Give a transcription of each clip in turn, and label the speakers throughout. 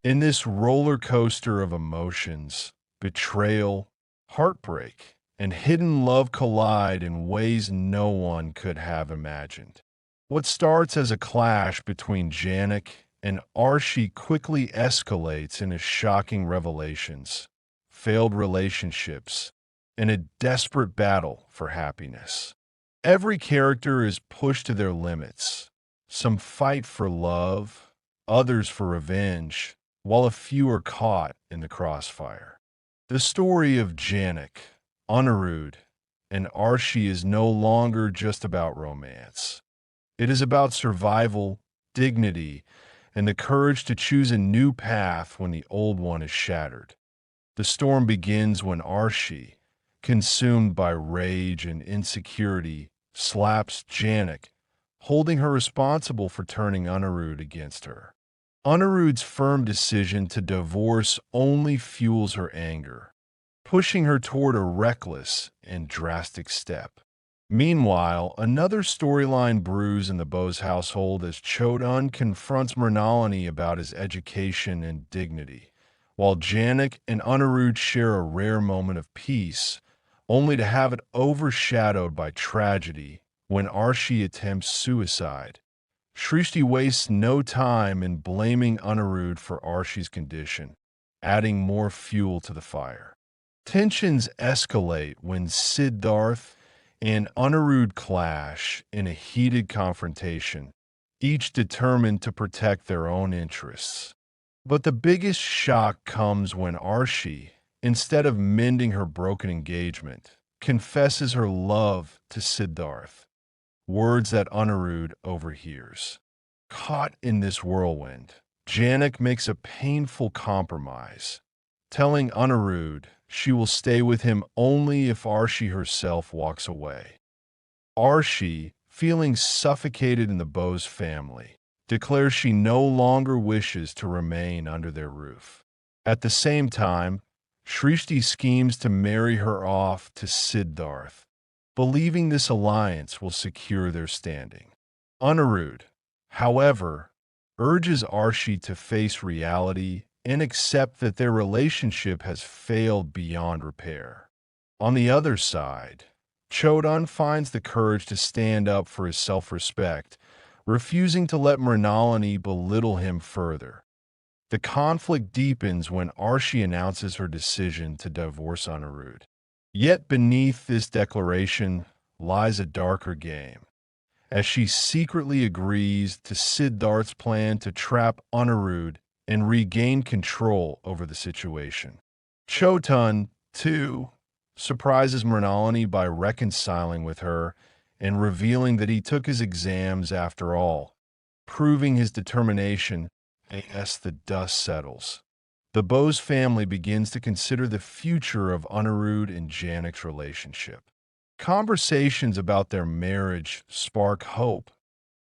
Speaker 1: In this roller coaster of emotions, betrayal, heartbreak, and hidden love collide in ways no one could have imagined. What starts as a clash between Jhanak and Archie quickly escalates into shocking revelations, failed relationships, and a desperate battle for happiness. Every character is pushed to their limits. Some fight for love, others for revenge, while a few are caught in the crossfire. The story of Jhanak, Anirudh, and Archie is no longer just about romance. It is about survival, dignity, and the courage to choose a new path when the old one is shattered. The storm begins when Archie, consumed by rage and insecurity, slaps Jhanak, holding her responsible for turning Anirudh against her. Anirudh's firm decision to divorce only fuels her anger, pushing her toward a reckless and drastic step. Meanwhile, another storyline brews in the Bose household as Chodan confronts Mrinalini about his education and dignity, while Jhanak and Anirudh share a rare moment of peace, only to have it overshadowed by tragedy when Archie attempts suicide. Shrishti wastes no time in blaming Anirudh for Archie's condition, adding more fuel to the fire. Tensions escalate when Siddharth and Anirudh clash in a heated confrontation, each determined to protect their own interests. But the biggest shock comes when Archie, instead of mending her broken engagement, confesses her love to Siddharth, words that Anirudh overhears. Caught in this whirlwind, Jhanak makes a painful compromise, telling Anirudh she will stay with him only if Archie herself walks away. Archie, feeling suffocated in the Bose family, declares she no longer wishes to remain under their roof. At the same time, Shrishti schemes to marry her off to Siddharth, believing this alliance will secure their standing. Anirudh, however, urges Archie to face reality and accept that their relationship has failed beyond repair. On the other side, Chodan finds the courage to stand up for his self-respect, refusing to let Mrinalini belittle him further. The conflict deepens when Archie announces her decision to divorce Anirudh. Yet beneath this declaration lies a darker game, as she secretly agrees to Siddharth's plan to trap Anirudh and regain control over the situation. Chotan, too, surprises Mrinalini by reconciling with her and revealing that he took his exams after all, proving his determination as the dust settles. The Bose family begins to consider the future of Anirudh and Jhanak's relationship. Conversations about their marriage spark hope,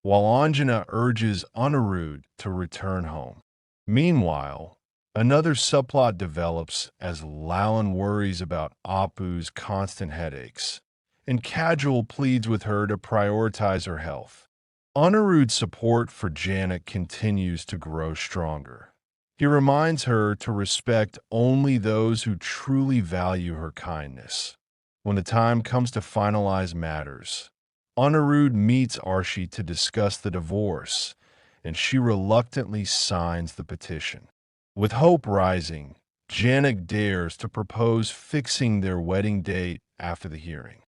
Speaker 1: while Anjana urges Anirudh to return home. Meanwhile, another subplot develops as Lalan worries about Apu's constant headaches, and Kajal pleads with her to prioritize her health. Anirudh's support for Jhanak continues to grow stronger. He reminds her to respect only those who truly value her kindness. When the time comes to finalize matters, Anirudh meets Archie to discuss the divorce, and she reluctantly signs the petition. With hope rising, Jhanak dares to propose fixing their wedding date after the hearing.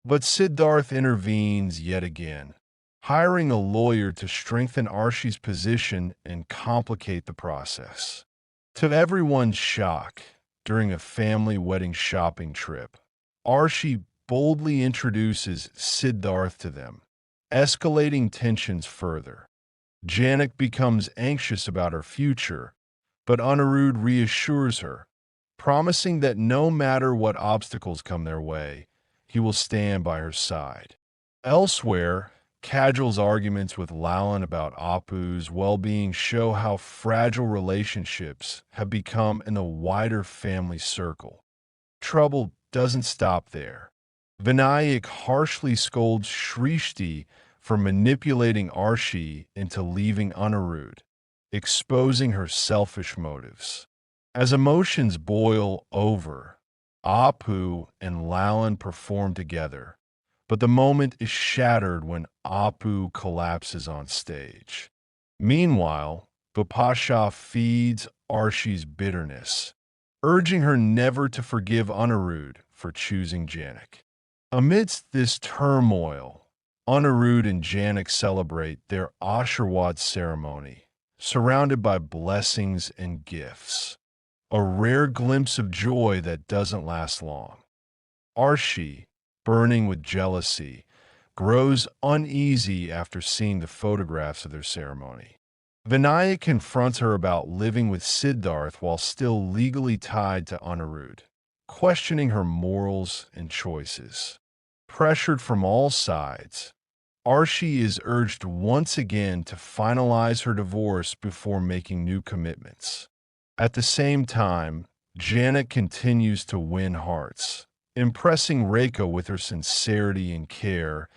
Speaker 1: But Siddharth intervenes yet again, hiring a lawyer to strengthen Archie's position and complicate the process. To everyone's shock, during a family wedding shopping trip, Archie boldly introduces Siddharth to them, escalating tensions further. Jhanak becomes anxious about her future, but Anirudh reassures her, promising that no matter what obstacles come their way, he will stand by her side. Elsewhere, Kajal's arguments with Lalan about Apu's well-being show how fragile relationships have become in the wider family circle. Trouble doesn't stop there. Vinayak harshly scolds Shrishti for manipulating Archie into leaving Anirudh, exposing her selfish motives. As emotions boil over, Apu and Lalan perform together, but the moment is shattered when Apu collapses on stage. Meanwhile, Vipasha feeds Arshi's bitterness, urging her never to forgive Anirudh for choosing Jhanak. Amidst this turmoil, Anirudh and Jhanak celebrate their Ashirwad ceremony, surrounded by blessings and gifts, a rare glimpse of joy that doesn't last long. Arshi, burning with jealousy, grows uneasy after seeing the photographs of their ceremony. Vinayak confronts her about living with Siddharth while still legally tied to Anirudh, questioning her morals and choices. Pressured from all sides, Arshi is urged once again to finalize her divorce before making new commitments. At the same time, Janet continues to win hearts, impressing Reiko with her sincerity and care,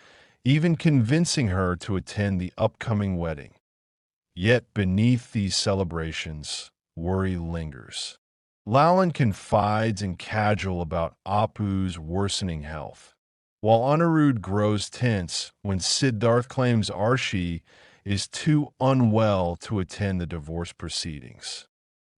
Speaker 1: even convincing her to attend the upcoming wedding. Yet beneath these celebrations, worry lingers. Lalan confides in Kajal about Apu's worsening health, while Anirudh grows tense when Siddharth claims Arshi is too unwell to attend the divorce proceedings.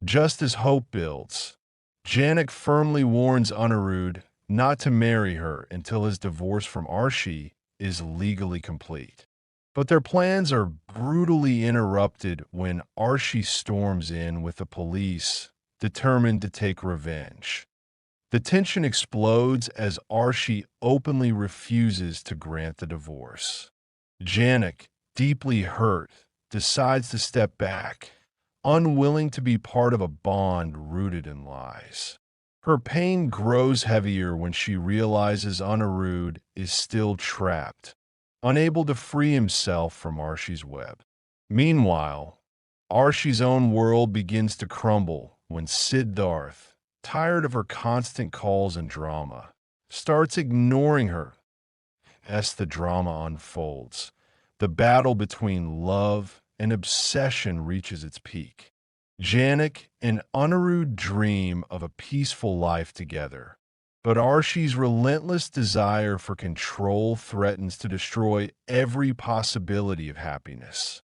Speaker 1: Just as hope builds, Jhanak firmly warns Anirudh not to marry her until his divorce from Arshi is legally complete. But their plans are brutally interrupted when Arshi storms in with the police, determined to take revenge. The tension explodes as Arshi openly refuses to grant the divorce. Jhanak, deeply hurt, decides to step back, unwilling to be part of a bond rooted in lies. Her pain grows heavier when she realizes Anirudh is still trapped, unable to free himself from Arshi's web. Meanwhile, Arshi's own world begins to crumble when Siddharth, tired of her constant calls and drama, starts ignoring her. As the drama unfolds, the battle between love and obsession reaches its peak. Jhanak and Anirudh dream of a peaceful life together, but Arshi's relentless desire for control threatens to destroy every possibility of happiness.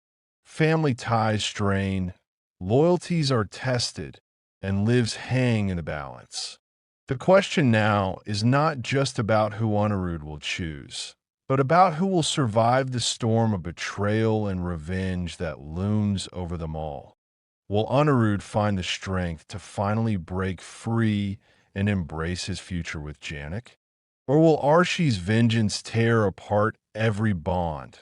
Speaker 1: Family ties strain, loyalties are tested, and lives hang in the balance. The question now is not just about who Anirudh will choose, but about who will survive the storm of betrayal and revenge that looms over them all. Will Anirudh find the strength to finally break free and embrace his future with Jhanak? Or will Arshi's vengeance tear apart every bond,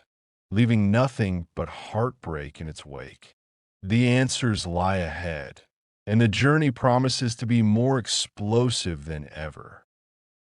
Speaker 1: leaving nothing but heartbreak in its wake? The answers lie ahead, and the journey promises to be more explosive than ever.